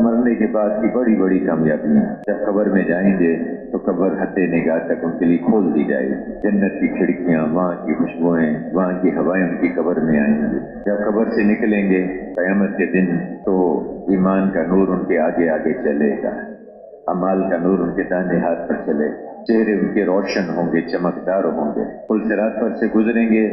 مرنے کے بعد کی بڑی بڑی کامیابیاں، جب قبر میں جائیں گے تو قبر حد نگاہ تک ان کے لیے کھول دی جائے گی، جنت کی کھڑکیاں، وہاں کی خوشبوئیں، وہاں کی ہوائیں ان کی قبر میں آئیں گی۔ جب قبر سے نکلیں گے قیامت کے دن تو ایمان کا نور ان کے آگے آگے چلے گا، اعمال کا نور ان کے دائیں ہاتھ پر چلے گا، چہرے ان کے روشن ہوں گے، چمکدار ہوں گے، پل صراط پر سے گزریں گے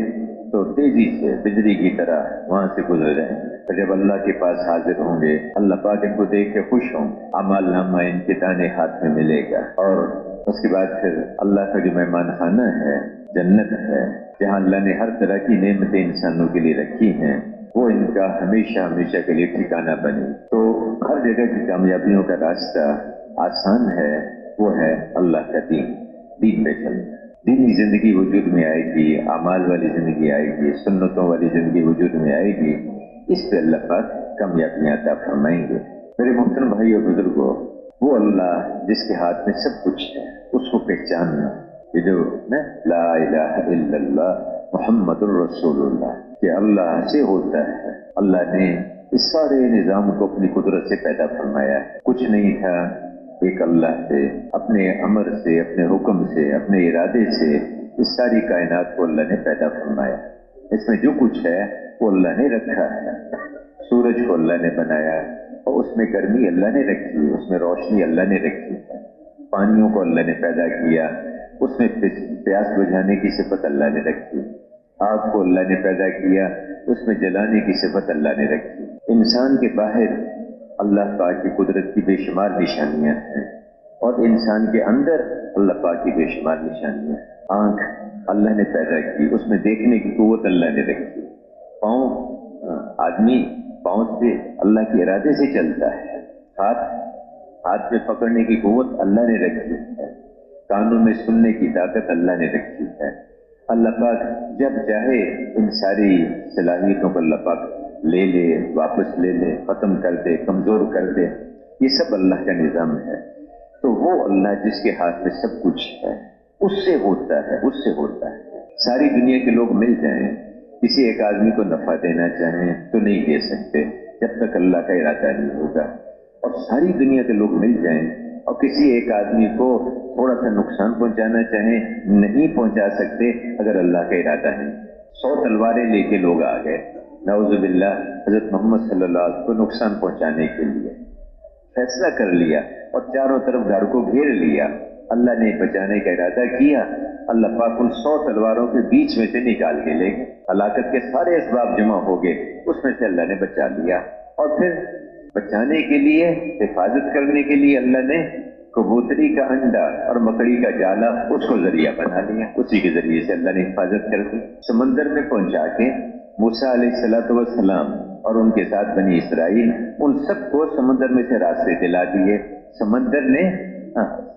تو تیزی سے بجلی کی طرح وہاں سے گزر جائیں گے۔ اور جب اللہ کے پاس حاضر ہوں گے، اللہ پاک ان کو دیکھ کے خوش ہوں گے، اعمال نامہ ان کے دائیں ہاتھ میں ملے گا، اور اس کے بعد پھر اللہ کا جو مہمان خانہ ہے، جنت ہے، جہاں اللہ نے ہر طرح کی نعمتیں انسانوں کے لیے رکھی ہیں، وہ ان کا ہمیشہ ہمیشہ کے لیے ٹھکانہ بنے۔ تو ہر جگہ کی کامیابیوں کا راستہ آسان ہے، وہ ہے اللہ کا دین پہ چلنا۔ دینی زندگی وجود میں آئے گی، اعمال والی زندگی آئے گی، سنتوں والی زندگی وجود میں آئے گی، اس پہ اللہ پاک کامیابیاں عطا فرمائیں گے۔ میرے محترم بھائی اور بزرگوں، وہ اللہ جس کے ہاتھ میں سب کچھ ہے، اس کو پہچاننا، یہ جو لا الہ الا اللہ محمد الرسول اللہ، کہ اللہ سے ہوتا ہے، اللہ نے اس سارے نظام کو اپنی قدرت سے پیدا فرمایا ہے، کچھ نہیں تھا، ایک اللہ سے، اپنے امر سے، اپنے حکم سے، اپنے ارادے سے اس ساری کائنات کو اللہ نے پیدا فرمایا۔ اس میں جو کچھ ہے وہ اللہ نے رکھا ہے، سورج کو اللہ نے بنایا اور اس میں گرمی اللہ نے رکھی، اس میں روشنی اللہ نے رکھی ہے، پانیوں کو اللہ نے پیدا کیا، اس میں پیاس بجھانے کی صفت اللہ نے رکھی، آگ کو اللہ نے پیدا کیا، اس میں جلانے کی صفت اللہ نے رکھی۔ انسان کے باہر اللہ پاک کی قدرت کی بے شمار نشانیاں ہیں، اور انسان کے اندر اللہ پاک کی بے شمار نشانیاں ہیں۔ آنکھ اللہ نے پیدا کی، اس میں دیکھنے کی قوت اللہ نے رکھی، پاؤں، آدمی پاؤں سے اللہ کے ارادے سے چلتا ہے، ہاتھ میں پکڑنے کی قوت اللہ نے رکھی ہے، کانوں میں سننے کی طاقت اللہ نے رکھی ہے۔ اللہ پاک جب چاہے ان ساری صلاحیتوں کو اللہ پاک لے لے، واپس لے لے، ختم کر دے، کمزور کر دے، یہ سب اللہ کا نظام ہے۔ تو وہ اللہ جس کے ہاتھ میں سب کچھ ہے، اس سے ہوتا ہے، اس سے ہوتا ہے۔ ساری دنیا کے لوگ مل جائیں، کسی ایک آدمی کو نفع دینا چاہیں تو نہیں دے سکتے جب تک اللہ کا ارادہ نہیں ہوگا، اور ساری دنیا کے لوگ مل جائیں اور کسی ایک آدمی کو تھوڑا سا نقصان پہنچانا چاہیں، نہیں پہنچا سکتے اگر اللہ کا ارادہ نہیں۔ 100 تلواریں لے کے لوگ آ گئے، نعوذ باللہ، حضرت محمد صلی اللہ علیہ وسلم کو نقصان پہنچانے کے لیے فیصلہ کر لیا اور چاروں طرف گھر کو گھیر لیا، اللہ نے بچانے کا ارادہ کیا، اللہ پاک ان 100 تلواروں کے بیچ میں سے نکال کے لے گئے، ہلاکت کے سارے اسباب جمع ہو گئے، اس میں سے اللہ نے بچا لیا۔ اور پھر بچانے کے لیے، حفاظت کرنے کے لیے اللہ نے کبوتری کا انڈا اور مکڑی کا جالا اس کو ذریعہ بنا لیا، اسی کے ذریعے سے اللہ نے حفاظت کر دی۔ سمندر میں پہنچا کے موسیٰ علیہ السلام اور ان کے ساتھ بنی اسرائیل، ان سب کو سمندر میں سے راستے دلا دیے، سمندر نے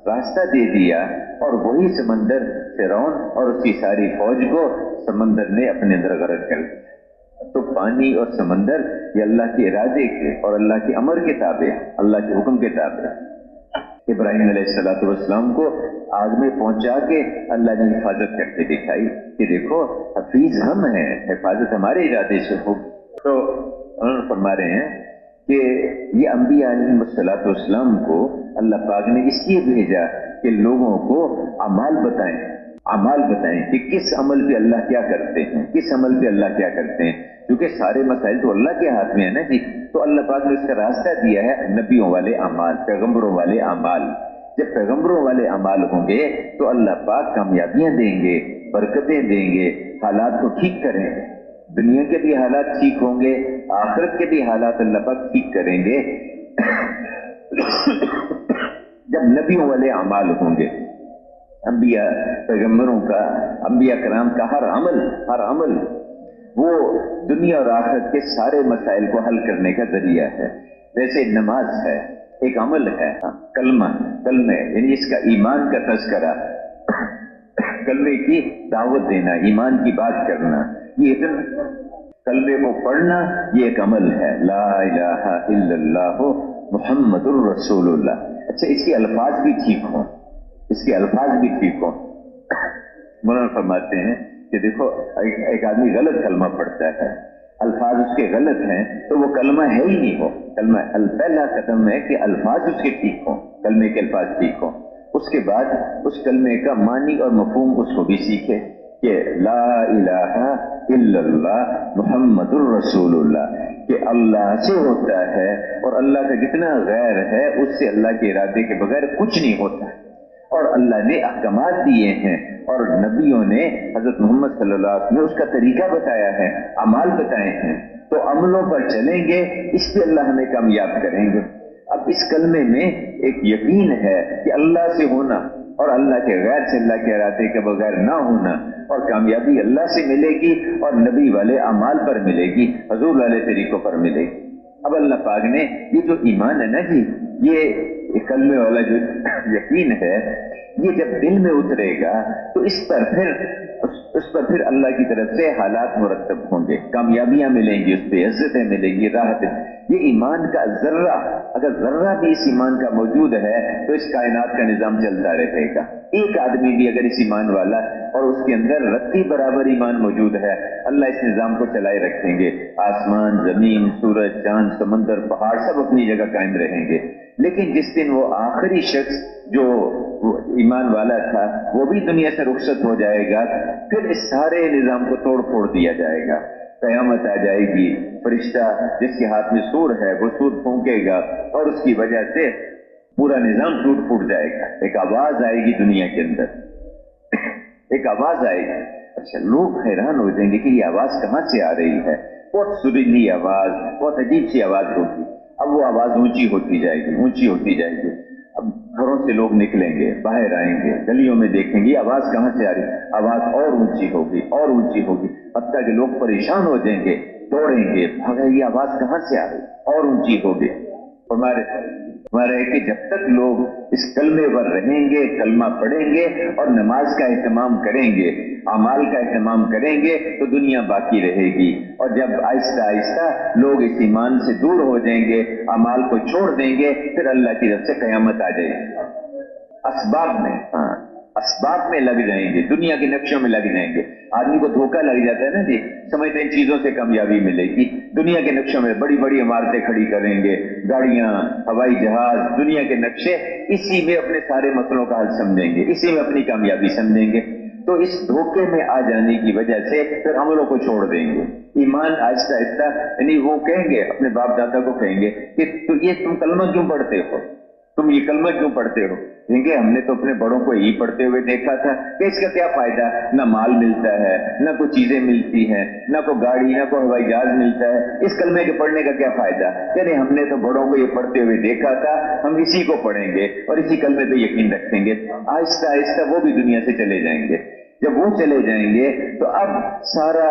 راستہ دے دیا، اور وہی سمندر فرعون اور اس کی ساری فوج کو سمندر نے اپنے اندر غرق کر دیا۔ تو پانی اور سمندر یہ اللہ کے ارادے کے اور اللہ کے امر کے تابع، اللہ کے حکم کے تابع۔ ابراہیم علیہ السلام کو آگ میں پہنچا کے اللہ نے حفاظت کر کے دکھائی کہ دیکھو حفیظ ہم ہیں، حفاظت ہمارے ارادے سے ہو۔ تو انہوں نے فرما رہے ہیں کہ یہ انبیاء علیہ السلام کو اللہ پاک نے اس لیے بھیجا کہ لوگوں کو اعمال بتائیں کہ کس عمل پہ اللہ کیا کرتے ہیں، کس عمل پہ اللہ کیا کرتے ہیں، کیونکہ سارے مسائل تو اللہ کے ہاتھ میں ہے نا جی۔ تو اللہ پاک نے اس کا راستہ دیا ہے نبیوں والے اعمال، پیغمبروں والے اعمال۔ جب پیغمبروں والے اعمال ہوں گے تو اللہ پاک کامیابیاں دیں گے، برکتیں دیں گے، حالات کو ٹھیک کریں گے، دنیا کے بھی حالات ٹھیک ہوں گے، آخرت کے بھی حالات اللہ پاک ٹھیک کریں گے جب نبیوں والے اعمال ہوں گے۔ انبیاء پیغمبروں کا، انبیاء کرام کا ہر عمل وہ دنیا اور آخرت کے سارے مسائل کو حل کرنے کا ذریعہ ہے۔ جیسے نماز ہے، ایک عمل ہے، کلمہ یعنی اس کا ایمان کا تذکرہ، کلمے کی دعوت دینا، ایمان کی بات کرنا، یہ کلمے کو پڑھنا یہ ایک عمل ہے، لا الہ الا اللہ محمد الرسول اللہ۔ اچھا، اس کے الفاظ بھی ٹھیک ہوں، مولانا فرماتے ہیں کہ دیکھو ایک آدمی غلط کلمہ پڑھتا ہے الفاظ اس کے غلط ہیں تو وہ کلمہ ہے ہی نہیں ہو. کلمہ پہلا قدم ہے کہ الفاظ اس کے ٹھیک ہوں، کلمے کے الفاظ ٹھیک ہوں. اس کے بعد اس کلمے کا معنی اور مفہوم اس کو بھی سیکھے کہ لا الہ الا اللہ محمد الرسول اللہ، کہ اللہ سے ہوتا ہے اور اللہ کا جتنا غیر ہے اس سے اللہ کے ارادے کے بغیر کچھ نہیں ہوتا. اور اللہ نے احکامات دیے ہیں اور نبیوں نے حضرت محمد صلی اللہ علیہ وسلم نے اس کا طریقہ بتایا ہے، اعمال بتائے ہیں. تو عملوں پر چلیں گے، اس پہ اللہ ہمیں کامیاب کریں گے. اب اس کلمے میں ایک یقین ہے کہ اللہ سے ہونا اور اللہ کے غیر سے، اللہ کے ارادے کے بغیر نہ ہونا، اور کامیابی اللہ سے ملے گی اور نبی والے اعمال پر ملے گی، حضور والے طریقوں پر ملے گی. اب اللہ پاک نے یہ جو ایمان ہے نا جی، یہ کلمے والا جو یقین ہے، یہ جب دل میں اترے گا تو اس پر پھر اللہ کی طرف سے حالات مرتب ہوں گے، کامیابیاں ملیں گی، اس پہ عزتیں ملیں گی، راحتیں. یہ ایمان کا ذرہ، اگر ذرہ بھی اس ایمان کا موجود ہے تو اس کائنات کا نظام چلتا رہے گا. ایک آدمی بھی اگر اس ایمان والا اور اس کے اندر رتی برابر ایمان موجود ہے، اللہ اس نظام کو چلائے رکھیں گے. آسمان، زمین، سورج، چاند، سمندر، پہاڑ سب اپنی جگہ قائم رہیں گے. لیکن جس دن وہ آخری شخص جو ایمان والا تھا وہ بھی دنیا سے رخصت ہو جائے گا، پھر اس سارے نظام کو توڑ پھوڑ دیا جائے گا. قیامت آ جائے گی، فرشتہ جس کے ہاتھ میں سور ہے وہ سور پھونکے گا اور اس کی وجہ سے پورا نظام ٹوٹ پھوٹ جائے گا. ایک آواز آئے گی دنیا کے اندر، ایک آواز آئے گی. اچھا، لوگ حیران ہو جائیں گے کہ یہ آواز کہاں سے آ رہی ہے. بہت سریلی آواز، بہت عجیب سی آواز ہوگی. اب وہ آواز اونچی ہوتی جائے گی، اونچی ہوتی جائے گی. اب گھروں سے لوگ نکلیں گے، باہر آئیں گے، گلیوں میں دیکھیں گے آواز کہاں سے آ رہی ہے. آواز اور اونچی ہوگی، اور اونچی ہوگی، حتیٰ کہ لوگ پریشان ہو جائیں گے، دوڑیں گے، بھاگے، یہ آواز کہاں سے آ رہی ہے، اور اونچی ہوگی. ہمارے کہ جب تک لوگ اس کلمے پر رہیں گے، کلمہ پڑھیں گے اور نماز کا اہتمام کریں گے، اعمال کا اہتمام کریں گے تو دنیا باقی رہے گی. اور جب آہستہ آہستہ لوگ اس ایمان سے دور ہو جائیں گے، اعمال کو چھوڑ دیں گے، پھر اللہ کی طرف سے قیامت آ جائے گی. اسباب میں لگ جائیں گے، دنیا کے نقشوں میں لگ جائیں گے. آدمی کو دھوکہ لگ جاتا ہے نا جی، سمجھتے ہیں چیزوں سے کامیابی ملے گی. دنیا کے نقشوں میں بڑی بڑی عمارتیں کھڑی کریں گے، گاڑیاں، ہوائی جہاز، دنیا کے نقشے، اسی میں اپنے سارے مسئلوں کا حل سمجھیں گے، اسی میں اپنی کامیابی سمجھیں گے. تو اس دھوکے میں آ جانے کی وجہ سے پھر عملوں کو چھوڑ دیں گے. ایمان آہستہ آہستہ، یعنی وہ کہیں گے اپنے باپ دادا کو، کہیں گے کہ تم کلمہ کیوں پڑھتے ہو، تم یہ کلمہ کیوں پڑھتے ہو. کہیں گے ہم نے تو اپنے بڑوں کو یہی پڑھتے ہوئے دیکھا تھا کہ اس کا کیا فائدہ، نہ مال ملتا ہے، نہ کوئی چیزیں ملتی ہیں، نہ کوئی گاڑی، نہ کوئی ہوائی جہاز ملتا ہے، اس کلمے کے پڑھنے کا کیا فائدہ. یعنی ہم نے تو بڑوں کو یہ پڑھتے ہوئے دیکھا تھا، ہم اسی کو پڑھیں گے اور اسی کلمے پہ یقین رکھیں گے. آہستہ آہستہ وہ بھی دنیا سے چلے جائیں گے. جب وہ چلے جائیں گے تو اب سارا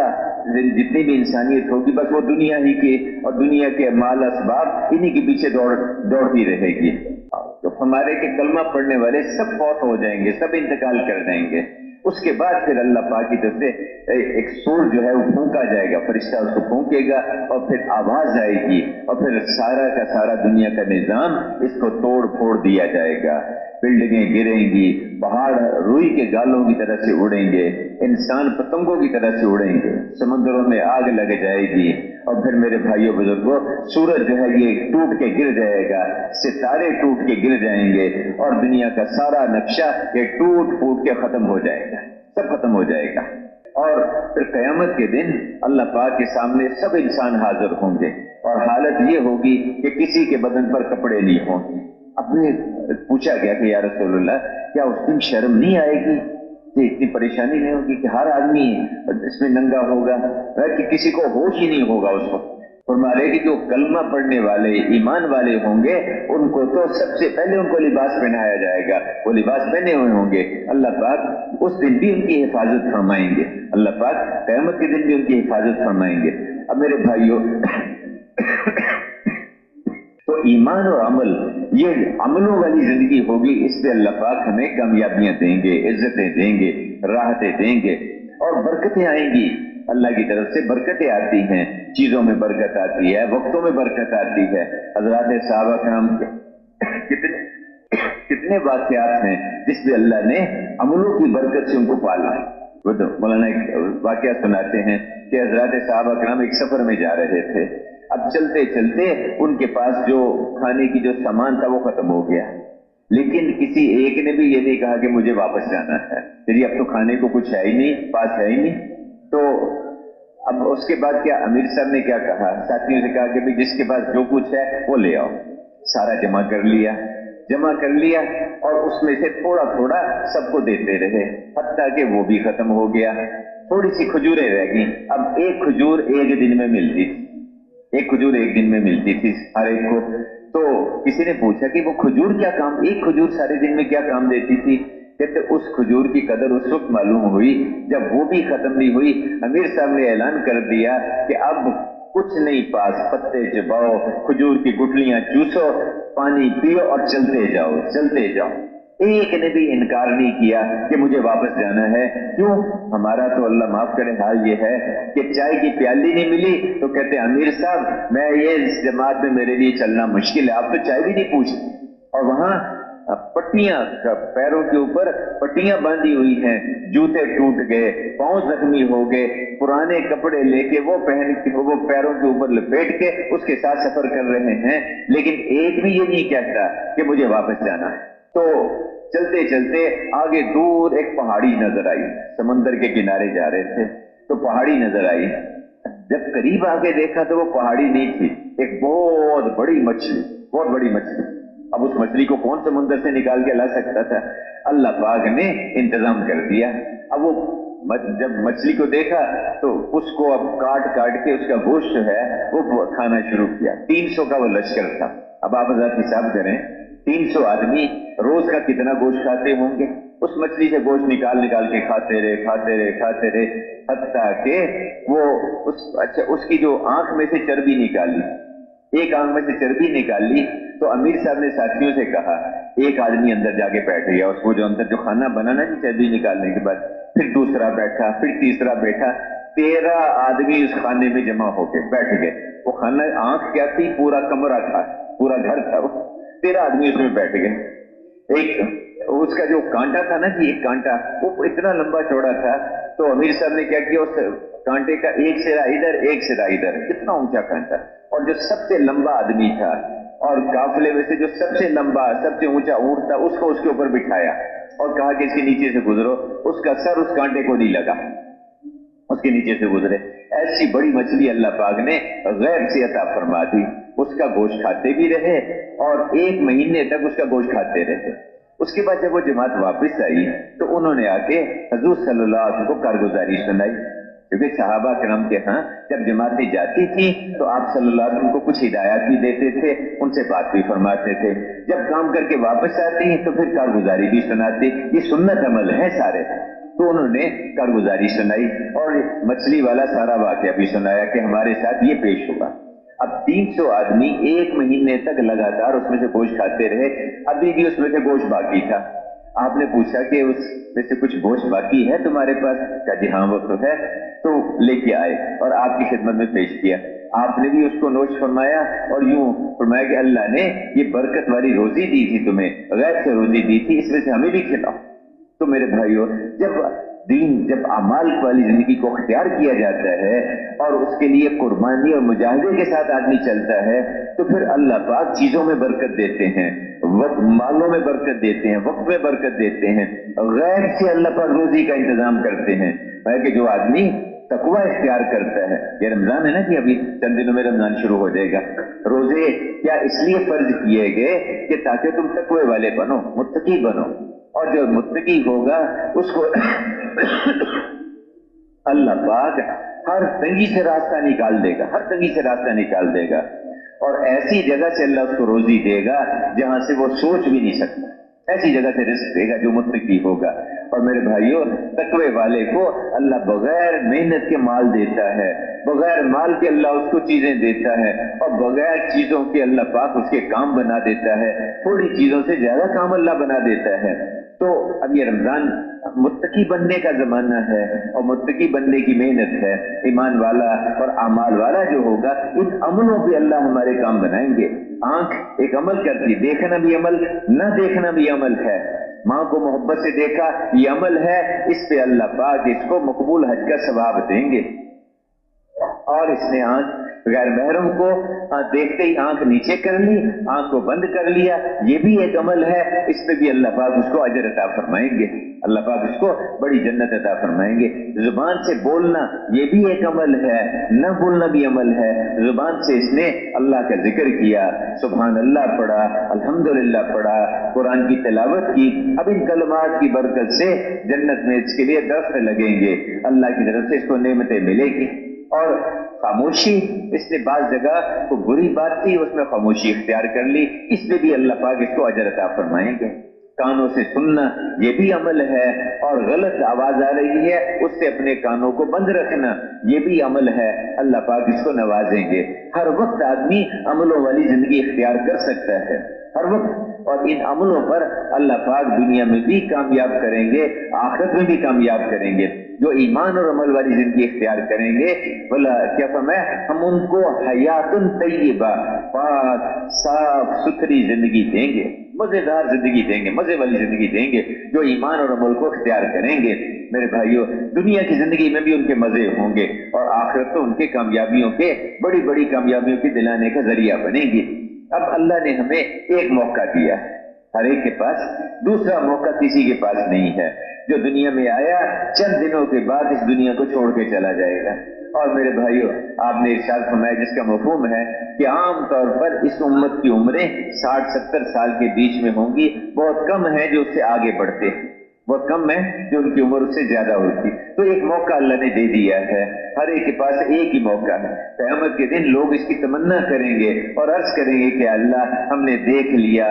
جتنی بھی انسانیت ہوگی بس وہ دنیا ہی کے اور دنیا کے مال اسباب انہی کے پیچھے دوڑتی رہے گی. تو ہمارے کے کلمہ پڑھنے والے سب فوت ہو جائیں گے، سب انتقال کر جائیں گے. اس کے بعد پھر اللہ پاک کی طرف سے ایک سور جو ہے وہ پھونکا جائے گا، فرشتہ اس کو پھونکے گا اور پھر آواز آئے گی اور پھر سارا کا سارا دنیا کا نظام اس کو توڑ پھوڑ دیا جائے گا. بلڈنگیں گریں گی، پہاڑ روئی کے گالوں کی طرح سے اڑیں گے، انسان پتنگوں کی طرح سے اڑیں گے، سمندروں میں آگ لگ جائے گی. اور پھر میرے بھائیوں بزرگوں، سورج جو ہے یہ ٹوٹ کے گر جائے گا، ستارے ٹوٹ کے گر جائیں گے اور دنیا کا سارا نقشہ یہ ٹوٹ پھوٹ کے ختم ہو جائے گا، سب ختم ہو جائے گا. اور پھر قیامت کے دن اللہ پاک کے سامنے سب انسان حاضر ہوں گے اور حالت یہ ہوگی کہ کسی کے بدن پر کپڑے نہیں ہوں گے. اب میں پوچھا گیا کہ یا رسول اللہ، کیا اس دن شرم نہیں آئے گی، کہ اتنی پریشانی نہیں ہوگی کہ ہر آدمی اس میں ننگا ہوگا، کہ کسی کو ہوش ہی نہیں ہوگا اس وقت. فرمایا کہ جو کلمہ پڑھنے والے، ایمان والے ہوں گے، ان کو تو سب سے پہلے ان کو لباس پہنایا جائے گا، وہ لباس پہنے ہوئے ہوں گے. اللہ پاک اس دن بھی ان کی حفاظت فرمائیں گے، اللہ پاک قیامت کے دن بھی ان کی حفاظت فرمائیں گے. اب میرے بھائیوں، تو ایمان اور عمل، یہ عملوں والی زندگی ہوگی، اس پہ اللہ پاک ہمیں کامیابیاں دیں گے، عزتیں دیں گے، راحتیں دیں گے اور برکتیں آئیں گی. اللہ کی طرف سے برکتیں آتی ہیں، چیزوں میں برکت آتی ہے، وقتوں میں برکت آتی ہے. حضرات صحابہ کرام کے کتنے واقعات ہیں جس پہ اللہ نے عملوں کی برکت سے ان کو پالا. وہ تو مولانا ایک واقعہ سناتے ہیں کہ حضرات صحابہ کرام ایک سفر میں جا رہے تھے. اب چلتے چلتے ان کے پاس جو کھانے کی جو سامان تھا وہ ختم ہو گیا، لیکن کسی ایک نے بھی یہ نہیں کہا کہ مجھے واپس جانا ہے، یعنی اب تو کھانے کو کچھ ہے ہی نہیں، پاس ہے ہی نہیں. تو اب اس کے بعد کیا امیر صاحب نے کیا کہا، ساتھیوں سے کہا کہ بھی جس کے پاس جو کچھ ہے وہ لے آؤ. سارا جمع کر لیا اور اس میں سے تھوڑا تھوڑا سب کو دیتے رہے، حتیٰ کہ وہ بھی ختم ہو گیا. تھوڑی سی کھجوریں رہ گئیں. اب ایک کھجور ایک دن میں ملتی تھی ہر ایک کو. تو کسی نے پوچھا کہ وہ کھجور کیا کام، ایک کھجور سارے دن میں کیا کام دیتی تھی؟ کہتے اس کھجور کی قدر اس وقت معلوم ہوئی جب وہ بھی ختم نہیں ہوئی. امیر صاحب نے اعلان کر دیا کہ اب کچھ نہیں پاس، پتے چباؤ، کھجور کی گٹلیاں چوسو، پانی پیو اور چلتے جاؤ. ایک نے بھی انکار نہیں کیا کہ مجھے واپس جانا ہے. کیوں؟ ہمارا تو اللہ معاف کرے حال یہ ہے کہ چائے کی پیالی نہیں ملی تو کہتے امیر صاحب میں یہ اس جماعت میں میرے لیے چلنا مشکل ہے، آپ تو چائے بھی نہیں پوچھتے. اور وہاں پٹیاں، پیروں کے اوپر پٹیاں باندھی ہوئی ہیں، جوتے ٹوٹ گئے، پاؤں زخمی ہو گئے، پرانے کپڑے لے کے وہ پہن کے وہ پیروں کے اوپر لپیٹ کے اس کے ساتھ سفر کر رہے ہیں، لیکن ایک بھی یہ نہیں کہتا کہ مجھے واپس جانا ہے. تو چلتے چلتے آگے دور ایک پہاڑی نظر آئی. سمندر کے کنارے جا رہے تھے تو پہاڑی نظر آئی. جب قریب آگے دیکھا تو وہ پہاڑی نہیں تھی، ایک بہت بڑی مچھلی. اب اس مچھلی کو کون سمندر سے نکال کے لا سکتا تھا؟ اللہ پاک نے انتظام کر دیا. اب وہ جب مچھلی کو دیکھا تو اس کو اب کاٹ کے اس کا گوشت جو ہے وہ کھانا شروع کیا. 300 کا وہ لشکر تھا. اب آپ حضرات حساب کریں 300 آدمی روز کا کتنا گوشت کھاتے ہوں گے. اس مچھلی سے گوشت نکال کے کھاتے رہے حتیٰ کہ وہ اس کی جو آنکھ میں سے چربی نکالی، ایک آنکھ میں سے چربی نکالی. تو امیر صاحب نے ساتھیوں سے کہا، ایک آدمی اندر جا کے بیٹھ گیا، اس کو جو اندر جو کھانا بنانا جی چربی نکالنے کے بعد، پھر دوسرا بیٹھا، پھر تیسرا بیٹھا، 13 آدمی اس کھانے میں جمع ہو کے بیٹھ گئے. وہ کھانا آنکھ کیا تھی، پورا کمرہ تھا، پورا گھر تھا، وہ 13 آدمی اس میں بیٹھ گئے. ایک اس کا جو کانٹا تھا نا جی، ایک کانٹا وہ اتنا لمبا چوڑا تھا. تو امیر صاحب نے کیا کیا، اس کانٹے کا ایک سرا ادھر، اتنا اونچا کانٹا، اور جو سب سے لمبا آدمی تھا اور قافلے میں سے جو سب سے لمبا سب سے اونچا اونٹ تھا اس کو اس کے اوپر بٹھایا اور کہا کہ اس کے نیچے سے گزرو. اس کا سر اس کانٹے کو نہیں لگا، اس کے نیچے سے گزرے. ایسی بڑی مچھلی اللہ پاک نے غیب سے عطا فرما دی. اس کا گوشت کھاتے بھی رہے اور 1 مہینے تک اس کا گوشت کھاتے رہے. اس کے بعد جب وہ جماعت واپس آئی تو انہوں نے آ کے حضور صلی اللہ علیہ وسلم کو کارگزاری سنائی، کیونکہ صحابہ کرام کے ہاں جب جماعتیں جاتی تھیں تو آپ صلی اللہ علیہ وسلم کو کچھ ہدایات بھی دیتے تھے، ان سے بات بھی فرماتے تھے. جب کام کر کے واپس آتی ہیں تو پھر کارگزاری بھی سناتے. یہ سنت عمل ہے سارے. تو انہوں نے کارگزاری سنائی اور مچھلی والا سارا واقعہ بھی سنایا کہ ہمارے ساتھ یہ پیش ہوا. اب 300 آدمی 1 مہینے تک لگاتار اس میں سے گوشت کھاتے رہے. ابھی بھی اس میں سے گوشت باقی تھا. آپ نے پوچھا کہ اس میں سے کچھ گوشت باقی ہے تمہارے پاس؟ کہا جی ہاں وہ تو ہے. تو لے کے آئے اور آپ کی خدمت میں پیش کیا. آپ نے بھی اس کو نوش فرمایا اور یوں فرمایا کہ اللہ نے یہ برکت والی روزی دی تھی تمہیں، غیر سے روزی دی تھی، اس میں سے ہمیں بھی کھلاؤ. تو میرے بھائیو، جب اعمال والی زندگی کو اختیار کیا جاتا ہے اور اس کے لیے قربانی اور مجاہدے کے ساتھ آدمی چلتا ہے تو پھر اللہ پاک چیزوں میں برکت دیتے ہیں، مالوں میں برکت دیتے ہیں، وقت میں برکت دیتے ہیں، غیر سے اللہ پاک روزی کا انتظام کرتے ہیں. کہ جو آدمی تقوی اختیار کرتا ہے، یہ رمضان ہے نا کہ ابھی چند دنوں میں رمضان شروع ہو جائے گا. روزے کیا اس لیے فرض کیے گئے کہ تاکہ تم تقوی والے بنو، متقی بنو. اور جو متقی ہوگا اس کو اللہ پاک ہر تنگی سے راستہ نکال دے گا، اور ایسی جگہ سے اللہ اس کو روزی دے گا جہاں سے وہ سوچ بھی نہیں سکتا. ایسی جگہ سے رزق دے گا جو متقی ہوگا. اور میرے بھائیوں، تقوی والے کو اللہ بغیر محنت کے مال دیتا ہے، بغیر مال کے اللہ اس کو چیزیں دیتا ہے، اور بغیر چیزوں کے اللہ پاک اس کے کام بنا دیتا ہے. تھوڑی چیزوں سے زیادہ کام اللہ بنا دیتا ہے. تو اب یہ رمضان متقی بننے کا زمانہ ہے اور متقی بننے کی محنت ہے. ایمان والا اور اعمال والا جو ہوگا ان عملوں پہ اللہ ہمارے کام بنائیں گے. آنکھ ایک عمل کرتی، دیکھنا بھی عمل، نہ دیکھنا بھی عمل ہے. ماں کو محبت سے دیکھا، یہ عمل ہے، اس پہ اللہ پاک اس کو مقبول حج کا ثواب دیں گے. اور اس نے آنکھ غیر محرم کو دیکھتے ہی آنکھ نیچے کر لی، آنکھ کو بند کر لیا، یہ بھی ایک عمل ہے، اس پہ بھی اللہ پاک اس کو اجر عطا فرمائیں گے، اللہ پاک اس کو بڑی جنت عطا فرمائیں گے۔ زبان سے بولنا یہ بھی ایک عمل ہے، نہ بولنا بھی عمل ہے، زبان سے اس نے اللہ کا ذکر کیا، سبحان اللہ پڑھا، الحمدللہ پڑھا، قرآن کی تلاوت کی، اب ان کلمات کی برکت سے جنت میں اس کے لیے درخت لگیں گے، اللہ کی طرف سے اس کو نعمتیں ملے گی۔ اور خاموشی، اس نے بعض جگہ کو بری بات تھی اس میں خاموشی اختیار کر لی، اس پہ بھی اللہ پاک اس کو اجر عطا فرمائیں گے۔ کانوں سے سننا یہ بھی عمل ہے، اور غلط آواز آ رہی ہے اس سے اپنے کانوں کو بند رکھنا یہ بھی عمل ہے، اللہ پاک اس کو نوازیں گے۔ ہر وقت آدمی عملوں والی زندگی اختیار کر سکتا ہے، ہر وقت، اور ان عملوں پر اللہ پاک دنیا میں بھی کامیاب کریں گے، آخرت میں بھی کامیاب کریں گے۔ جو ایمان اور عمل والی زندگی اختیار کریں گے، بلا کیا فرمایا، ہم ان کو حیات طیبہ، پاک صاف ستھری زندگی دیں گے، مزیدار زندگی دیں گے، مزے والی زندگی دیں گے، جو ایمان اور عمل کو اختیار کریں گے۔ میرے بھائیوں، دنیا کی زندگی میں بھی ان کے مزے ہوں گے، اور آخرت تو ان کے کامیابیوں کے، بڑی بڑی کامیابیوں کی دلانے کا ذریعہ بنے گی۔ اب اللہ نے ہمیں ایک موقع دیا ہے، ہر ایک کے پاس دوسرا موقع کسی کے پاس نہیں ہے۔ جو دنیا میں آیا چند دنوں کے بعد اس دنیا کو چھوڑ کے چلا جائے گا۔ اور میرے بھائیوں، آپ نے ارشاد فرمایا جس کا مفہوم ہے کہ عام طور پر اس امت کی عمریں 60-70 سال کے بیچ میں ہوں گی، بہت کم ہیں جو اس سے آگے بڑھتے ہیں، بہت کم ہے جو ان کی عمر اس سے زیادہ ہوتی۔ تو ایک موقع اللہ نے دے دیا ہے، ہر ایک کے پاس ایک ہی موقع ہے۔ قیامت کے دن لوگ اس کی تمنا کریں گے اور عرض کریں گے کہ اللہ ہم نے دیکھ لیا،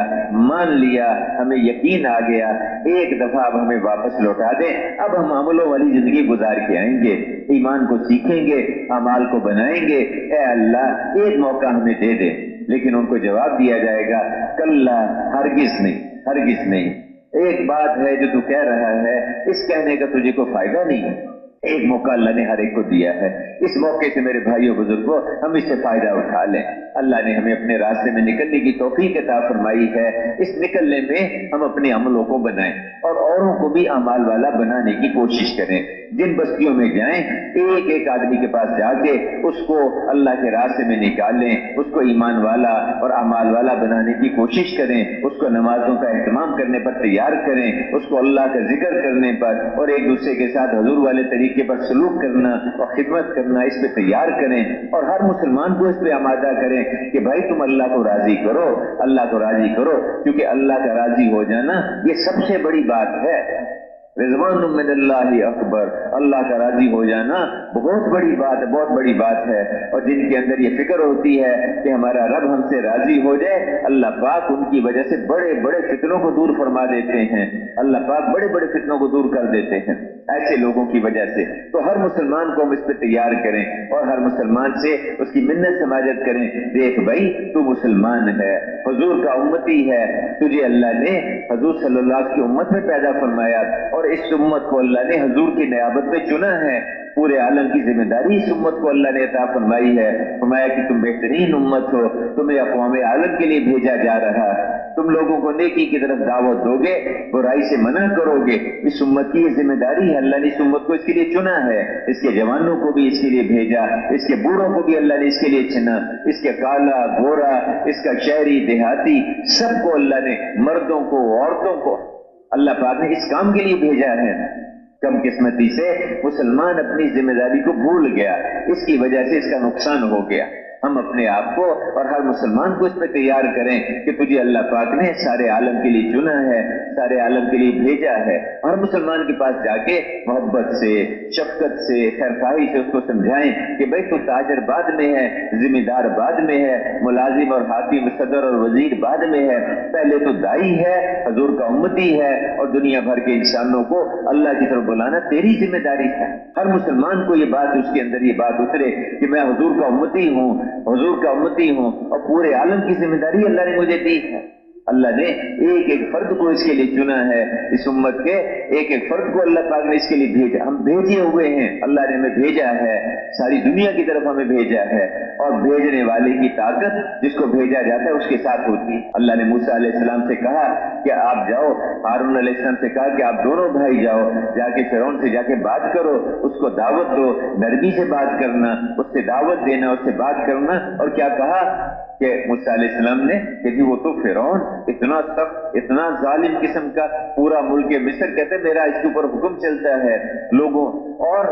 مان لیا، ہمیں یقین آ گیا، ایک دفعہ اب ہمیں واپس لوٹا دیں، اب ہم عملوں والی زندگی گزار کے آئیں گے، ایمان کو سیکھیں گے، اعمال کو بنائیں گے، اے اللہ ایک موقع ہمیں دے دے۔ لیکن ان کو جواب دیا جائے گا، کلا، ہرگز نہیں، ہرگز نہیں۔ ایک بات ہے جو تو کہہ رہا ہے، اس کہنے کا تجھے کوئی فائدہ نہیں ہے۔ ایک موقع اللہ نے ہر ایک کو دیا ہے، اس موقع سے میرے بھائیوں بزرگوں ہم اس سے فائدہ اٹھا لیں۔ اللہ نے ہمیں اپنے راستے میں نکلنے کی توفیق عطا فرمائی ہے، اس نکلنے میں ہم اپنے عملوں کو بنائیں اور اوروں کو بھی اعمال والا بنانے کی کوشش کریں۔ جن بستیوں میں جائیں، ایک ایک آدمی کے پاس جا کے اس کو اللہ کے راستے میں نکالیں، اس کو ایمان والا اور اعمال والا بنانے کی کوشش کریں، اس کو نمازوں کا اہتمام کرنے پر تیار کریں، اس کو اللہ کا ذکر کرنے پر اور ایک دوسرے کے ساتھ حضور والے طریقے پر سلوک کرنا اور خدمت کرنا، اس پہ تیار کریں، اور ہر مسلمان کو اس پہ آمادہ کریں کہ بھائی تم اللہ کو راضی کرو، اللہ کو راضی کرو، کیونکہ اللہ کا راضی ہو جانا یہ سب سے بڑی بات ہے۔ رضوان من اللہ اکبر، اللہ کا راضی ہو جانا بہت بڑی بات ہے، بہت بڑی بات ہے۔ اور جن کے اندر یہ فکر ہوتی ہے کہ ہمارا رب ہم سے راضی ہو جائے، اللہ پاک ان کی وجہ سے بڑے بڑے فتنوں کو دور فرما دیتے ہیں، اللہ پاک بڑے بڑے فتنوں کو دور کر دیتے ہیں ایسے لوگوں کی وجہ سے۔ تو ہر مسلمان کو ہم اس پہ تیار کریں اور ہر مسلمان سے اس کی منت سماجت کریں، دیکھ بھائی تو مسلمان ہے، حضور کا امتی ہے، تجھے اللہ نے حضور صلی اللہ علیہ وسلم کی امت میں پیدا فرمایا، اور اس امت کو اللہ نے حضور کی نیابت میں چنا ہے، پورے عالم کی ذمہ داری اس امت کو اللہ نے عطا فرمائی ہے، فرمایا کہ تم بہترین امت ہو، تمہیں اقوام عالم کے لیے بھیجا جا رہا، تم لوگوں کو نیکی کی طرف دعوت دو گے، برائی سے منع کرو گے، اس امت کی یہ ذمہ داری ہے، اللہ نے اس امت کو اس کے لیے چنا ہے، اس کے جوانوں کو بھی اس کے لیے بھیجا، اس کے بوڑھوں کو بھی اللہ نے اس کے لیے چنا، اس کے کالا گورا، اس کا شہری دیہاتی، سب کو اللہ نے، مردوں کو عورتوں کو اللہ پاک نے اس کام کے لیے بھیجا ہے۔ کم قسمتی سے مسلمان اپنی ذمہ داری کو بھول گیا، اس کی وجہ سے اس کا نقصان ہو گیا۔ ہم اپنے آپ کو اور ہر مسلمان کو اس پہ تیار کریں کہ تجھے اللہ پاک نے سارے عالم کے لیے چنا ہے، سارے عالم کے لیے بھیجا ہے، اور ہر مسلمان کے پاس جا کے محبت سے، شفقت سے، خیرخواہی سے اس کو سمجھائیں کہ بھائی تو تاجر بعد میں ہے، ذمہ دار بعد میں ہے، ملازم اور حاکم صدر اور وزیر بعد میں ہے، پہلے تو دائی ہے، حضور کا امتی ہے، اور دنیا بھر کے انسانوں کو اللہ کی طرف بلانا تیری ذمہ داری ہے۔ ہر مسلمان کو یہ بات، اس کے اندر یہ بات اترے کہ میں حضور کا امتی ہوں، حضور کا امتی ہوں، اور پورے عالم کی ذمہ داری اللہ نے مجھے دی ہے۔ اللہ نے ایک ایک فرد کو اس کے لیے چنا ہے، اس امت کے ایک ایک فرد کو اللہ پاک نے اس کے لیے بھیجا. ہم بھیجے ہوئے ہیں، اللہ نے ہمیں بھیجا ہے، ساری دنیا کی طرف ہمیں بھیجا ہے. اور بھیجنے والے کی طاقت جس کو بھیجا جاتا ہے اس کے ساتھ ہوتی ہے. اللہ نے موسیٰ علیہ السلام سے کہا کہ آپ جاؤ، ہارون علیہ السلام سے کہا کہ آپ دونوں بھائی جاؤ، جا کے فرعون سے جا کے بات کرو، اس کو دعوت دو، نرمی سے بات کرنا، اس سے دعوت دینا، اس سے بات کرنا. اور کیا کہا کہ موسیٰ علیہ السلام نے کہ جی وہ تو فرعون اتنا سخت، اتنا ظالم قسم کا، پورا ملک مصر کہتے میرا اس کے اوپر حکم چلتا ہے لوگوں، اور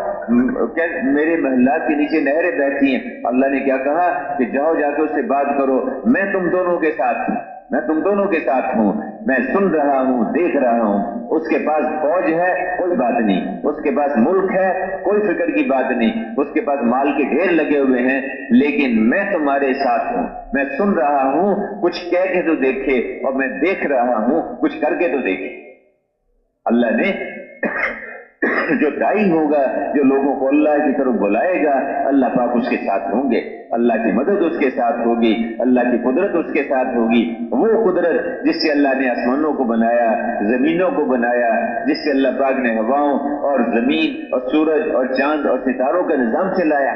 میرے محلات کے نیچے نہریں بہتی ہیں. اللہ نے کیا کہا کہ جاؤ جا کے اس سے بات کرو، میں تم دونوں کے ساتھ ہوں، میں تم دونوں کے ساتھ ہوں، میں سن رہا ہوں، دیکھ رہا ہوں. اس کے پاس فوج ہے کوئی بات نہیں، اس کے پاس ملک ہے کوئی فکر کی بات نہیں، اس کے پاس مال کے ڈھیر لگے ہوئے ہیں، لیکن میں تمہارے ساتھ ہوں. میں سن رہا ہوں، کچھ کہہ کے تو دیکھے، اور میں دیکھ رہا ہوں، کچھ کر کے تو دیکھے. اللہ نے جو دائی ہوگا، جو لوگوں کو اللہ کی طرف بلائے گا، اللہ پاک اس کے ساتھ ہوں گے، اللہ کی مدد اس کے ساتھ ہوگی، اللہ کی قدرت اس کے ساتھ ہوگی. وہ قدرت جس سے اللہ نے آسمانوں کو بنایا، زمینوں کو بنایا، جس سے اللہ پاک نے ہواؤں اور زمین اور سورج اور چاند اور ستاروں کا نظام چلایا،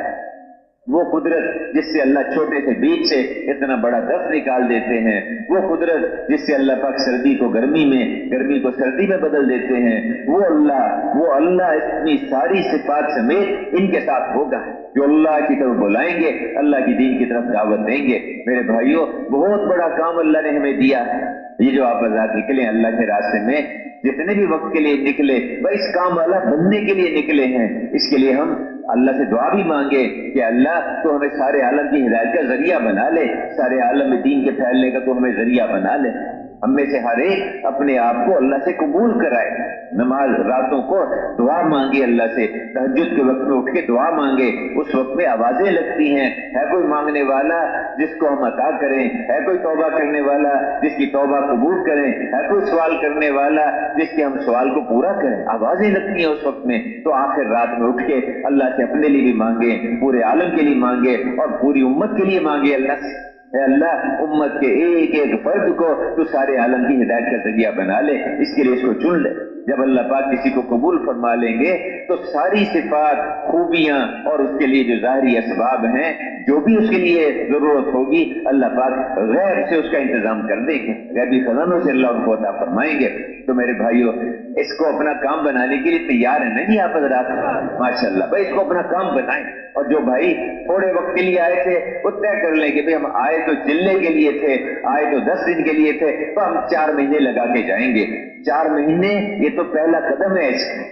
وہ قدرت جس سے اللہ چھوٹے سے بیج سے اتنا بڑا درخت نکال دیتے ہیں، وہ قدرت جس سے اللہ پاک سردی کو گرمی میں، گرمی کو سردی میں بدل دیتے ہیں، وہ اللہ اتنی ساری صفات سمیت ان کے ساتھ ہوگا جو اللہ کی طرف بلائیں گے، اللہ کی دین کی طرف دعوت دیں گے. میرے بھائیوں، بہت بڑا کام اللہ نے ہمیں دیا ہے. یہ جو آپ آزاد نکلے اللہ کے راستے میں، جتنے بھی وقت کے لیے نکلے، وہ اس کام والا بننے کے لیے نکلے ہیں. اس کے لیے ہم اللہ سے دعا بھی مانگے کہ اللہ تو ہمیں سارے عالم کی ہدایت کا ذریعہ بنا لے، سارے عالم میں دین کے پھیلنے کا تو ہمیں ذریعہ بنا لے. ہم میں سے ہر ایک اپنے آپ کو اللہ سے قبول کرائے، نماز راتوں کو دعا مانگے، اللہ سے تہجد کے وقت میں اٹھ کے دعا مانگے. اس وقت میں آوازیں لگتی ہیں، ہے کوئی مانگنے والا جس کو ہم عطا کریں، ہے کوئی توبہ کرنے والا جس کی توبہ قبول کریں، ہے کوئی سوال کرنے والا جس کے ہم سوال کو پورا کریں. آوازیں لگتی ہیں اس وقت میں. تو آخر رات میں اٹھ کے اللہ سے اپنے لیے بھی مانگے، پورے عالم کے لیے مانگے، اور پوری امت کے لیے مانگے اللہ سے. اے اللہ، امت کے ایک ایک فرد کو تو سارے عالم کی ہدایت کا ذریعہ بنا لے، اس کے لیے اس کو چن لے. جب اللہ پاک کسی کو قبول فرما لیں گے تو ساری صفات، خوبیاں اور اس کے لیے جو ظاہری اسباب ہیں، جو بھی اس کے لیے ضرورت ہوگی، اللہ پاک غیب سے اس کا انتظام کر دیں گے، غیبی خزانوں سے اللہ ان کو عطا فرمائیں گے. تو میرے بھائیوں، اس کو اپنا کام بنانے کے لیے تیار ہیں نہیں آپ حضرات؟ ماشاءاللہ بھائی، اس کو اپنا کام بنائیں. اور جو بھائی تھوڑے وقت کے لیے آئے تھے وہ طے کر لیں کہ بھئی ہم آئے تو چلنے کے لیے تھے، آئے تو 10 دن کے لیے تھے، تو ہم 4 مہینے لگا کے جائیں گے. 4 مہینے یہ تو پہلا قدم ہے.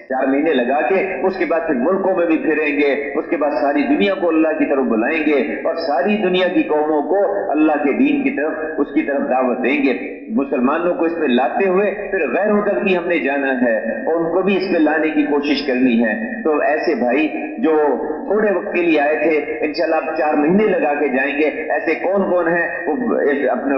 4 مہینے لگا کے اس کے بعد پھر ملکوں میں بھی پھریں گے، اس کے بعد ساری دنیا کو اللہ کی طرف بلائیں گے، اور ساری دنیا کی قوموں کو اللہ کے دین کی طرف، اس کی طرف دعوت دیں گے. مسلمانوں کو اس پہ لاتے ہوئے پھر غیروں تک بھی ہم نے جانا ہے، اور ان کو بھی اس پہ لانے کی کوشش کرنی ہے. تو ایسے بھائی جو تھوڑے وقت کے لیے آئے تھے، انشاءاللہ آپ 4 مہینے لگا کے جائیں گے. ایسے کون کون ہیں وہ اپنا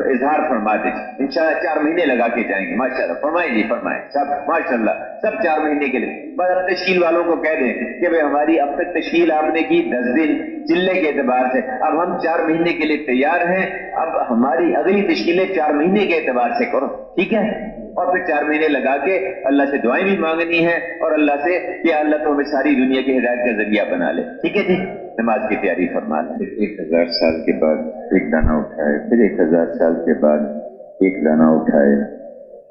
اظہار فرما دیجیے. انشاءاللہ 4 مہینے لگا کے جائیں گے. ماشاءاللہ فرمائیں جی، فرمائیں سب، ماشاءاللہ سب 4 مہینے کے لیے. بس تشکیل والوں کو کہہ دیں کہ بھئی ہماری اب تک تشکیل آپ نے کی 10 دن چلے کے اعتبار سے، اب ہم 4 مہینے کے لیے تیار ہیں، اب ہماری اگلی تشکیلیں 4 مہینے کے اعتبار سے کرو، ٹھیک ہے؟ اور پھر 4 مہینے لگا کے اللہ سے دعائیں بھی مانگنی ہے، اور اللہ سے کہ اللہ تو ہمیں ساری دنیا کی ہدایت کا ذریعہ بنا لے. ٹھیک ہے جی، نماز کی تیاری فرما لیں. 1000 سال کے بعد ایک دانہ اٹھائے، پھر 1000 سال کے بعد ایک دانہ اٹھائے،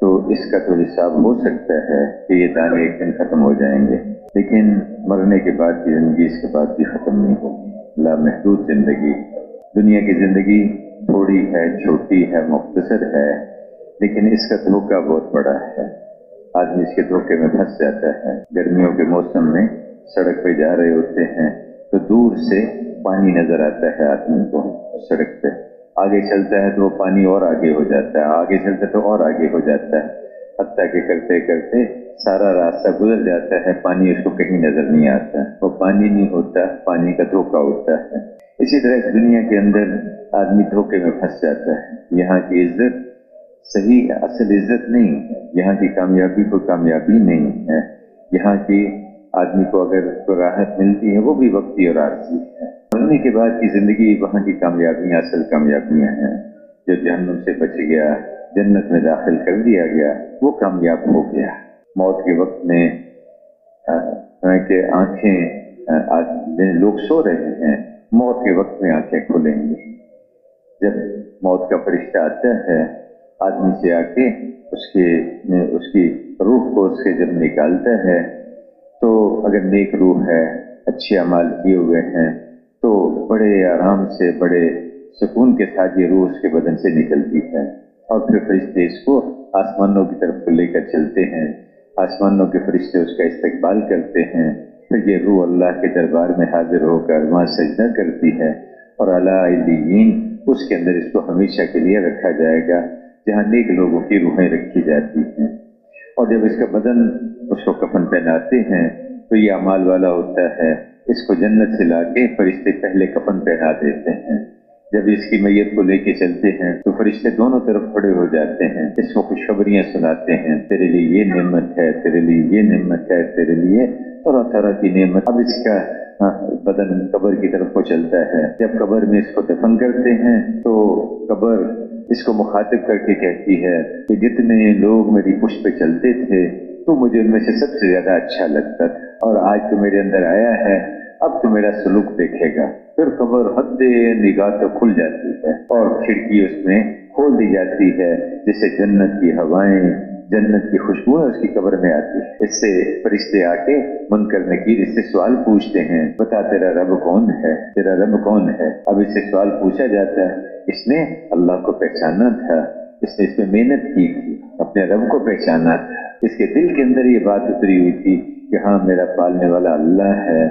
تو اس کا تو حساب ہو سکتا ہے کہ یہ دانے ایک دن ختم ہو جائیں گے، لیکن مرنے کے بعد کی زندگی اس کے بعد بھی ختم نہیں ہوگی. لامحدود زندگی. دنیا کی زندگی تھوڑی ہے، چھوٹی ہے، مختصر ہے، لیکن اس کا دھوکہ بہت بڑا ہے. آدمی اس کے دھوکے میں پھنس جاتا ہے. گرمیوں کے موسم میں سڑک پہ جا رہے ہوتے ہیں تو دور سے پانی نظر آتا ہے آدمی کو سڑک پہ. آگے چلتا ہے تو وہ پانی اور آگے ہو جاتا ہے، آگے چلتا ہے تو اور آگے ہو جاتا ہے، حتیٰ کہ کرتے کرتے سارا راستہ گزر جاتا ہے، پانی اس کو کہیں نظر نہیں آتا. وہ پانی نہیں ہوتا، پانی کا دھوکہ ہوتا ہے. اسی طرح اس دنیا کے اندر آدمی دھوکے میں پھنس جاتا ہے. یہاں کی عزت صحیح اصل عزت نہیں ہے، یہاں کی کامیابی کو کامیابی نہیں ہے. یہاں کی آدمی کو اگر کوئی راحت ملتی ہے وہ بھی وقتی اور عارضی ہے. مرنے کے بعد کی زندگی وہاں کی کامیابیاں اصل کامیابیاں ہیں. جو جہنم سے بچ گیا، جنت میں داخل کر دیا گیا، وہ کامیاب ہو گیا۔ موت کے وقت میں کہ آنکھیں لوگ سو رہے ہیں، موت کے وقت میں آنکھیں کھلیں گی۔ جب موت کا فرشتہ آتا ہے آدمی سے آ کے اس کی روح کو اس سے جب نکالتا ہے، تو اگر نیک روح ہے، اچھے اعمال کیے ہوئے ہیں، تو بڑے آرام سے بڑے سکون کے ساتھ یہ روح اس کے بدن سے نکلتی ہے، اور پھر فرشتے اس کو آسمانوں کی طرف لے کر چلتے ہیں، آسمانوں کے فرشتے اس کا استقبال کرتے ہیں، پھر یہ روح اللہ کے دربار میں حاضر ہو کر وہاں سجدہ کرتی ہے، اور اعلیٰ علیین اس کے اندر اس کو ہمیشہ کے لیے رکھا جائے گا، جہاں نیک لوگوں کی روحیں رکھی جاتی ہیں۔ اور جب اس کا بدن اس کو کفن پہناتے ہیں تو یہ اعمال والا ہوتا ہے، اس کو جنت سے لا کے فرشتے پہلے کفن پہنا دیتے ہیں۔ جب اس کی میت کو لے کے چلتے ہیں تو فرشتے دونوں طرف کھڑے ہو جاتے ہیں، اس کو خوشخبریاں سناتے ہیں، تیرے لیے یہ نعمت ہے، تیرے لیے یہ نعمت ہے، تیرے لیے طرح طرح کی نعمت۔ اب اس کا بدن قبر کی طرف کو چلتا ہے۔ جب قبر میں اس کو دفن کرتے ہیں تو قبر اس کو مخاطب کر کے کہتی ہے کہ جتنے لوگ میری پشت پہ چلتے تھے تو مجھے ان میں سے سب سے زیادہ اچھا لگتا تھا، اور آج تو میرے اندر آیا ہے، اب تو میرا سلوک دیکھے گا۔ پھر قبر حد نگاہ تو کھل جاتی ہے اور کھڑکی اس میں کھول دی جاتی ہے، جس سے جنت کی ہوائیں، جنت کی خوشبو اس کی قبر میں آتی ہے۔ اس سے فرشتے آ کے منکر نکیر اس سے سوال پوچھتے ہیں، بتا تیرا رب کون ہے، تیرا رب کون ہے؟ اب اس سے سوال پوچھا جاتا ہے، اس نے اللہ کو پہچانا تھا، اس نے اس میں محنت کی تھی، اپنے رب کو پہچانا تھا، اس کے دل کے اندر یہ بات اتری ہوئی تھی کہ ہاں میرا پالنے والا اللہ ہے،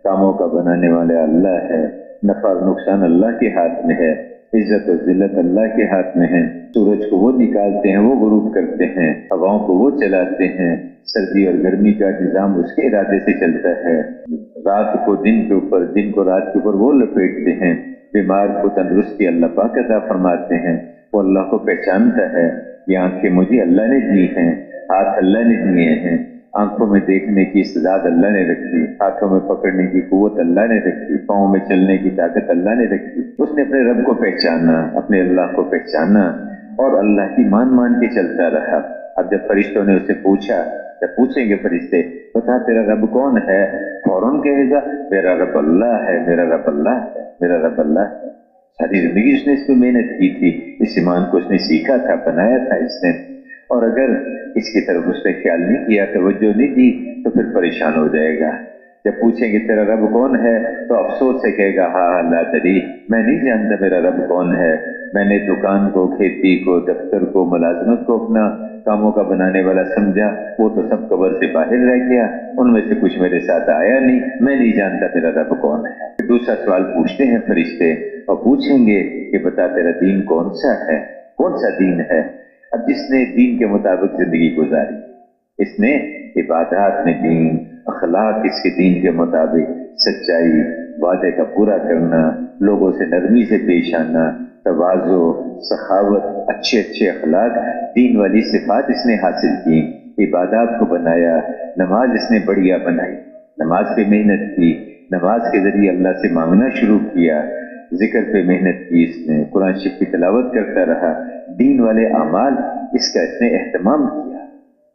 کاموں کا بنانے والا اللہ ہے، نفع اور نقصان اللہ کے ہاتھ میں ہے، عزت اور ذلت اللہ کے ہاتھ میں ہے، سورج کو وہ نکالتے ہیں، وہ غروب کرتے ہیں، ہواؤں کو وہ چلاتے ہیں، سردی اور گرمی کا نظام اس کے ارادے سے چلتا ہے، رات کو دن کے اوپر، دن کو رات کے اوپر وہ لپیٹتے ہیں، بیمار کو تندرستی اللہ پاک عطا فرماتے ہیں، وہ اللہ کو پہچانتا ہے، یہ آنکھیں مجھے اللہ نے دی ہیں، ہاتھ اللہ نے دیے ہیں، آنکھوں میں دیکھنے کی استعداد اللہ نے رکھی، ہاتھوں میں پکڑنے کی قوت اللہ نے رکھی، پاؤں میں چلنے کی طاقت اللہ نے رکھی۔ اس نے اپنے رب کو پہچانا، اپنے اللہ کو پہچانا، اور اللہ کی مان کے چلتا رہا۔ اب جب فرشتوں نے اسے پوچھا، جب پوچھیں گے فرشتے بتا تیرا رب کون ہے، فوراً کہے گا میرا رب اللہ ہے، میرا رب اللہ ہے، میرا رب اللہ ہے۔ ساری زندگی اس نے اس پہ محنت کی تھی، اس ایمان کو اس نے سیکھا تھا، بنایا تھا اس نے، اور اگر اس کی طرف اس نے خیال نہیں کیا، توجہ نہیں دی، تو پھر پریشان ہو جائے گا۔ جب پوچھیں گے تیرا رب کون ہے تو افسوس سے کہے گا ہاں لا تدری، میں نہیں جانتا میرا رب کون ہے، میں نے دکان کو، کھیتی کو، دفتر کو، ملازمت کو اپنا کاموں کا بنانے والا سمجھا، وہ تو سب قبر سے باہر رہ گیا، ان میں سے کچھ میرے ساتھ آیا نہیں، میں نہیں جانتا میرا رب کون ہے۔ دوسرا سوال پوچھتے ہیں فرشتے اور پوچھیں گے کہ بتا تیرا دین کون سا ہے، کون سا دین ہے۔ اب جس نے دین کے مطابق زندگی گزاری، اس نے عبادات میں دین، اخلاق اس کے دین کے مطابق، سچائی، وعدے کا پورا کرنا، لوگوں سے نرمی سے پیش آنا، تواضع، سخاوت، اچھے اخلاق، دین والی صفات اس نے حاصل کی، عبادات کو بنایا، نماز اس نے بڑھیا بنائی، نماز پہ محنت کی، نماز کے ذریعے اللہ سے مانگنا شروع کیا، ذکر پہ محنت کی، اس نے قرآن شریف کی تلاوت کرتا رہا، دین والے اعمال اس کا اس نے اہتمام کیا،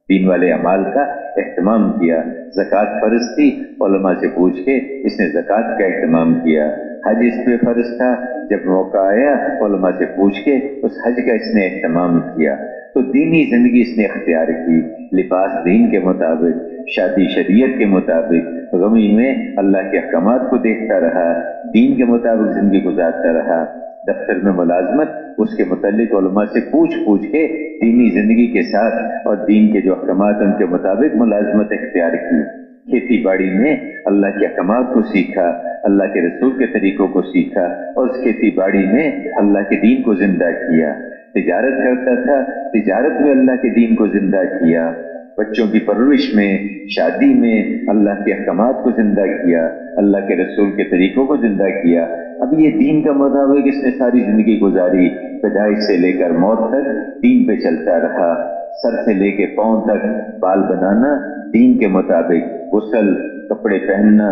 دین والے اعمال کا اہتمام کیا۔ زکوٰۃ فرض تھی، علماء سے پوچھ کے اس نے زکوٰۃ کا اہتمام کیا۔ حج اس پہ فرض تھا، جب موقع آیا علماء سے پوچھ کے اس حج کا اس نے اہتمام کیا۔ تو دینی زندگی اس نے اختیار کی، لباس دین کے مطابق، شادی شریعت کے مطابق، غمی میں اللہ کے احکامات کو دیکھتا رہا، دین کے مطابق زندگی گزارتا رہا۔ دفتر میں ملازمت اس کے متعلق علماء سے پوچھ کے دینی زندگی کے ساتھ اور دین کے جو احکامات ان کے مطابق ملازمت اختیار کی۔ کھیتی باڑی میں اللہ کے احکامات کو سیکھا، اللہ کے رسول کے طریقوں کو سیکھا، اور اس کھیتی باڑی میں اللہ کے دین کو زندہ کیا۔ تجارت کرتا تھا، تجارت میں اللہ کے دین کو زندہ کیا۔ بچوں کی پرورش میں، شادی میں اللہ کے احکامات کو زندہ کیا، اللہ کے رسول کے طریقوں کو زندہ کیا۔ اب یہ دین کا مطابق اس نے ساری زندگی گزاری، پیدائش سے لے کر موت تک دین پہ چلتا رہا، سر سے لے کے پاؤں تک بال بنانا دین کے مطابق، غسل، کپڑے پہننا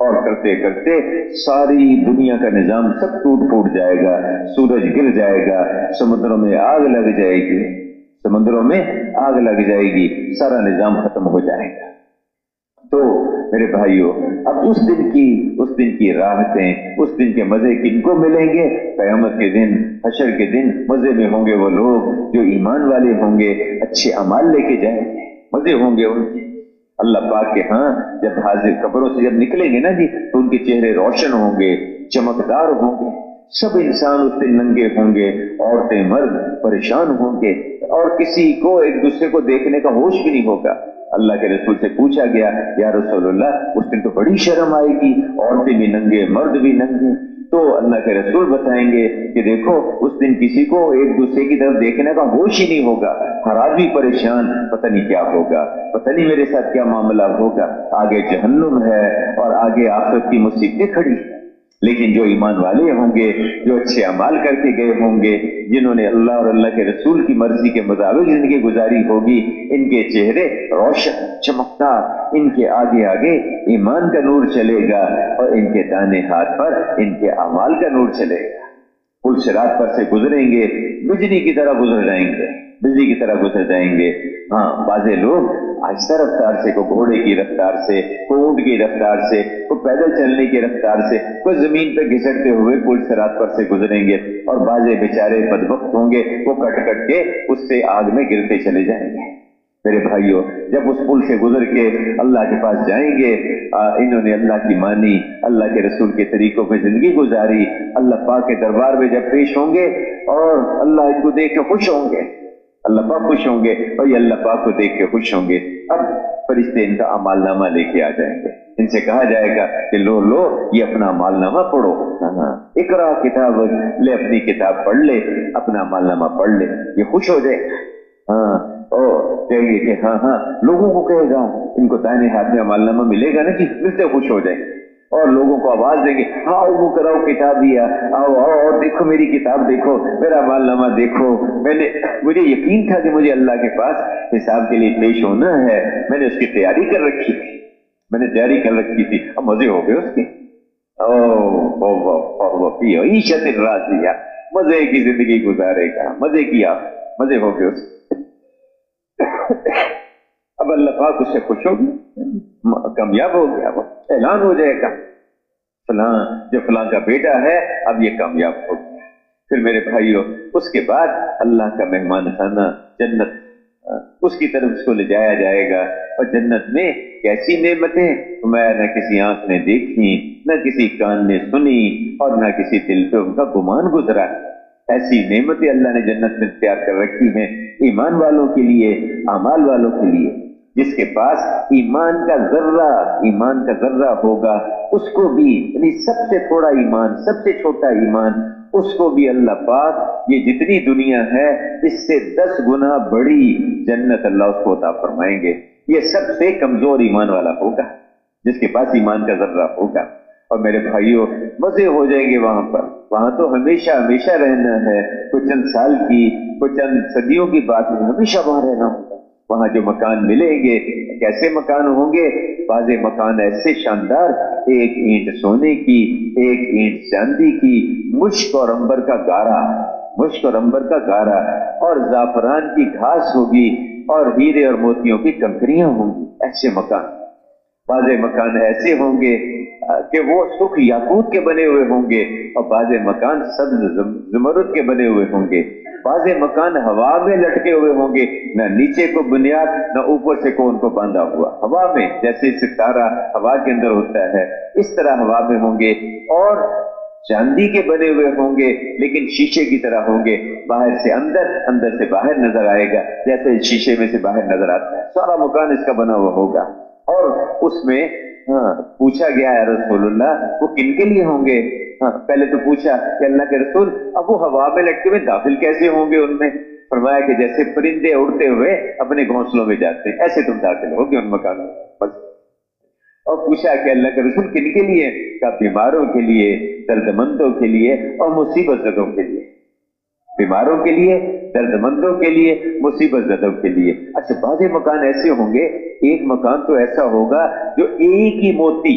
اور کرتے کرتے ساری دنیا کا نظام سب ٹوٹ پھوٹ جائے گا، سورج گر جائے گا، سمندروں میں آگ لگ جائے گی، سمندروں میں آگ لگ جائے گی، سارا نظام ختم ہو جائے گا۔ تو میرے بھائیوں، اب اس دن کی راحتیں، اس دن کے مزے کن کو ملیں گے؟ قیامت کے دن، حشر کے دن مزے میں ہوں گے وہ لوگ جو ایمان والے ہوں گے، اچھے اعمال لے کے جائیں گے، مزے ہوں گے ان کے اللہ پاک کے ہاں۔ جب حاضر قبروں سے جب نکلیں گے نا جی، تو ان کے چہرے روشن ہوں گے، چمکدار ہوں گے، سب انسان اس دن ننگے ہوں گے، عورتیں مرد پریشان ہوں گے، اور کسی کو ایک دوسرے کو دیکھنے کا ہوش بھی نہیں ہوگا۔ اللہ کے رسول سے پوچھا گیا، یا رسول اللہ اس دن تو بڑی شرم آئے گی، عورتیں بھی ننگے مرد بھی ننگے۔ تو اللہ کے رسول بتائیں گے کہ دیکھو اس دن کسی کو ایک دوسرے کی طرف دیکھنے کا ہوش ہی نہیں ہوگا، ہر آدمی پریشان، پتہ نہیں کیا ہوگا، پتہ نہیں میرے ساتھ کیا معاملہ ہوگا، آگے جہنم ہے اور آگے آخرت کی مصیبتیں کھڑی ہیں۔ لیکن جو ایمان والے ہوں گے، جو اچھے اعمال کر کے گئے ہوں گے، جنہوں نے اللہ اور اللہ کے رسول کی مرضی کے مطابق زندگی گزاری ہوگی، ان کے چہرے روشن چمکدار، ان کے آگے آگے ایمان کا نور چلے گا، اور ان کے دانے ہاتھ پر ان کے اعمال کا نور چلے گا۔ پل صراط پر سے گزریں گے، بجلی کی طرح گزر جائیں گے، بجلی کی طرح گزر جائیں گے۔ ہاں، بعضے لوگ آہستہ رفتار سے، کوئی گھوڑے کی رفتار سے، کوئی اونٹ کی رفتار سے، کوئی پیدل چلنے کی رفتار سے، کوئی زمین پہ گھسٹتے ہوئے پل صراط پر سے گزریں گے، اور بعضے بیچارے بدبخت ہوں گے، وہ کٹ کٹ کے اس سے آگ میں گرتے چلے جائیں گے۔ میرے بھائیوں، جب اس پل سے گزر کے اللہ کے پاس جائیں گے، انہوں نے اللہ کی مانی، اللہ کے رسول کے طریقوں پہ زندگی گزاری، اللہ پاک کے دربار میں جب پیش ہوں گے اور اللہ ان کو دیکھ کے خوش ہوں گے، اللہ پاک خوش ہوں گے، اور یہ اللہ پاک کو دیکھ کے خوش ہوں گے۔ اب فرشتے ان کا اعمال نامہ لے کے آ جائیں گے، ان سے کہا جائے گا کہ لو یہ اپنا اعمال نامہ پڑھو، اقرا کتاب، لے اپنی کتاب پڑھ لے، اپنا اعمال نامہ پڑھ لے، یہ خوش ہو جائے گا۔ ہاں، کہیں گے کہ ہاں لوگوں کو کہے گا، ان کو دائیں ہاتھ میں اعمال نامہ ملے گا نا جی، ملتے خوش ہو جائیں گے، اور لوگوں کو آواز دیں گے، ہاں وہ کراؤ کتاب دیا، آؤ آؤ اور دیکھو میری کتاب، دیکھو میرا اعمال نامہ دیکھو، مجھے یقین تھا کہ مجھے اللہ کے پاس حساب کے لیے پیش ہونا ہے، میں نے اس کی تیاری کر رکھی تھی، اب مزے ہو گئے اس کے، عیشت راضیہ، مزے کی زندگی گزارے گا، مزے ہو گئے اس کے۔ اب اللہ پاک اس سے خوش ہو گیا، کامیاب ہو گیا، وہ اعلان ہو جائے گا فلاں کا بیٹا ہے، اب یہ کامیاب ہو گیا۔ پھر میرے بھائیوں، اس کے بعد اللہ کا مہمان خانہ جنت، اس کی طرف اس کو لے جایا جائے گا، اور جنت میں کیسی نعمتیں میں نہ کسی آنکھ نے دیکھی، نہ کسی کان نے سنی، اور نہ کسی دل پہ ان کا گمان گزرا۔ ایسی نعمتیں اللہ نے جنت میں تیار کر رکھی ہیں ایمان والوں کے لیے، اعمال والوں کے لیے۔ جس کے پاس ایمان کا ذرہ ہوگا، اس کو بھی، یعنی سب سے تھوڑا ایمان، سب سے چھوٹا ایمان، اس کو بھی اللہ پاک یہ جتنی دنیا ہے اس سے 10 گنا بڑی جنت اللہ اس کو عطا فرمائیں گے۔ یہ سب سے کمزور ایمان والا ہوگا جس کے پاس ایمان کا ذرہ ہوگا۔ اور میرے بھائیوں، مزے ہو جائیں گے وہاں تو ہمیشہ رہنا ہے، کوئی چند سال کی، کوئی چند صدیوں کی بات نہیں، ہمیشہ وہاں رہنا ہوگا۔ وہاں جو مکان ملیں گے، کیسے مکان ہوں گے؟ بعض مکان ایسے شاندار، 1 اینٹ سونے کی، 1 اینٹ چاندی کی، مشک اور عنبر کا گارا، اور زعفران کی گھاس ہوگی، اور ہیرے اور موتیوں کی کنکریاں ہوں گی۔ ایسے مکان، بعض مکان ایسے ہوں گے کہ وہ سرخ یاقوت کے بنے ہوئے ہوں گے، اور بعض مکان سبز زمرد کے بنے ہوئے ہوں گے، بعض مکان ہوا میں لٹکے ہوئے ہوں گے، نہ نیچے کو بنیاد نہ اوپر سے ان کو باندھا ہوا، ہوا میں، جیسے ستارہ ہوا کے اندر ہوتا ہے اس طرح ہوا میں ہوں گے، اور چاندی کے بنے ہوئے ہوں گے لیکن شیشے کی طرح ہوں گے، باہر سے اندر، اندر سے باہر نظر آئے گا، جیسے شیشے میں سے باہر نظر آتا ہے، سارا مکان اس کا بنا ہوا ہوگا۔ اور اس میں پوچھا گیا ہے رسول اللہ وہ کن کے لیے ہوں گے؟ پہلے تو پوچھا کہ اللہ کے رسول اب وہ ہوا میں لٹکے ہوئے داخل کیسے ہوں گے ان میں؟ فرمایا کہ جیسے پرندے اڑتے ہوئے اپنے گھونسلوں میں جاتے ہیں ایسے تم داخل ہوگے ان مکانوں میں۔ اور پوچھا کہ اللہ کے رسول کن کے لیے؟ کہا بیماروں کے لیے، درد مندوں کے لیے، اور مصیبت زدوں کے لیے۔ بیماروں کے لیے، درد مندوں کے لیے، مصیبت زدوں کے لیے۔ اچھا، بعض مکان ایسے ہوں گے، ایک مکان تو ایسا ہوگا جو ایک ہی موتی